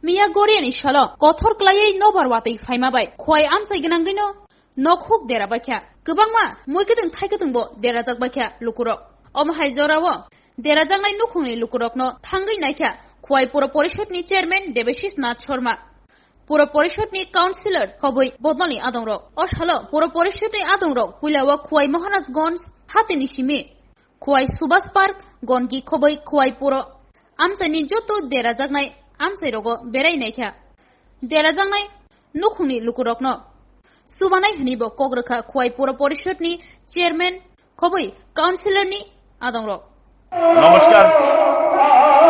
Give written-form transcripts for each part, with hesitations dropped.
मिया गोरियानि साल कथर क्लायै नबारवातै फाइमाबाय खय आमसाय गोनांगैनो नखुक देराबाख्या गोबांमा मुइगोदों थाइगोदोंबो देराजाकबाख्या लुकुरक अमहाय जराव देराजांनाय नुखुंनि लुकुरकनो थांगै नायख्या खय पुर परिषदनि चेयरमैन देबेशिस नाथ शर्मा पुर परिषदनि काउन्सिलर खबै बदलनि आदंरक असाल पुर परिषदनि आदंरक पुलाव खय महाराजगंज हातेनि सिमी खय सुभाष पार्क गनगि खबै खय पुर आमसायनि जत देराजाकनाय आमसाय रग बेरायनायख्या देराजांनाय नुखुंनि लुकुरकनो सुबानाय हनिबो कग्रखा खय पुर परिषदनि चेयरमैन खबै काउन्सिलरनि आदंरक नमस्कार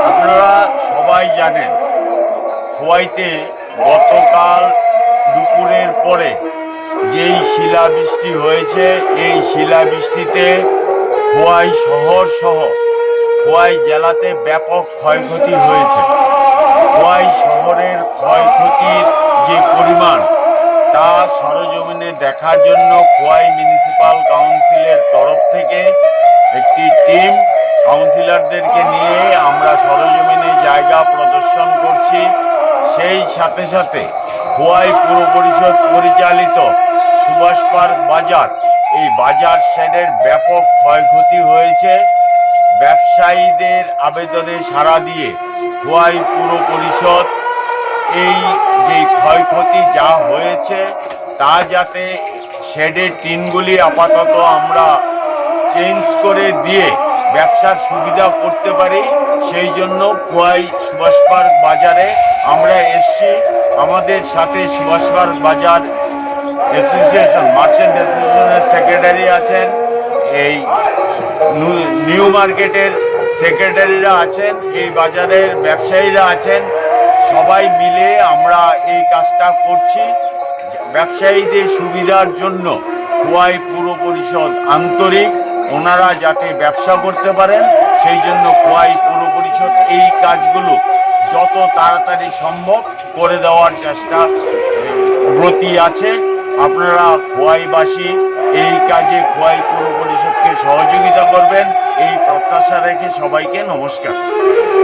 আপনারা সবাই জানেন খোয়াইতে গতকাল দুপুরের পরে যেই শিলাবৃষ্টি হয়েছে এই শিলাবৃষ্টিতে খোয়াই শহর সহ খোয়াই জেলাতে ব্যাপক ক্ষয়ক্ষতি হয়েছে। খোয়াই শহরের ক্ষয়ক্ষতির যে পরিমাণ তা সরজমিনে দেখার জন্য খোয়াই মিউনিসিপাল কাউন্সিলের তরফ থেকে একটি টিম কাউন্সিলরদেরকে নিয়ে আমরা সরজমিনে জায়গা প্রদর্শন করছি। সেই সাথে সাথে খোয়াই পুর পরিষদ পরিচালিত সুভাষ পার্ক বাজার এই বাজার শেডের ব্যাপক ক্ষয়ক্ষতি হয়েছে। ব্যবসায়ীদের আবেদনে সাড়া দিয়ে খোয়াই পুর পরিষদ এই যে ক্ষয়ক্ষতি যা হয়েছে তা যাতে শেডের টিনগুলি আপাতত আমরা চেঞ্জ করে দিয়ে ব্যবসার সুবিধা করতে পারি সেই জন্য খোয়াই সুভাষ পার্ক বাজারে আমরা এসছি। আমাদের সাথে সুভাষ পার্ক বাজার অ্যাসোসিয়েশন মার্চেন্ট অ্যাসোসিয়েশনের সেক্রেটারি আছেন, এই নিউ মার্কেটের সেক্রেটারিরা আছেন, এই বাজারের ব্যবসায়ীরা আছেন। সবাই মিলে আমরা এই কাজটা করছি ব্যবসায়ীদের সুবিধার জন্য। খোয়াই পুর পরিষদ আন্তরিক, ওনারা যাতে ব্যবসা করতে পারেন সেই জন্য খোয়াই পুর পরিষদ এই কাজগুলো যত তাড়াতাড়ি সম্ভব করে দেওয়ার চেষ্টা ব্রতী আছে। আপনারা খোয়াইবাসী এই কাজে খোয়াই পুর পরিষদকে সহযোগিতা করবেন এই প্রত্যাশা রেখে সবাইকে নমস্কার।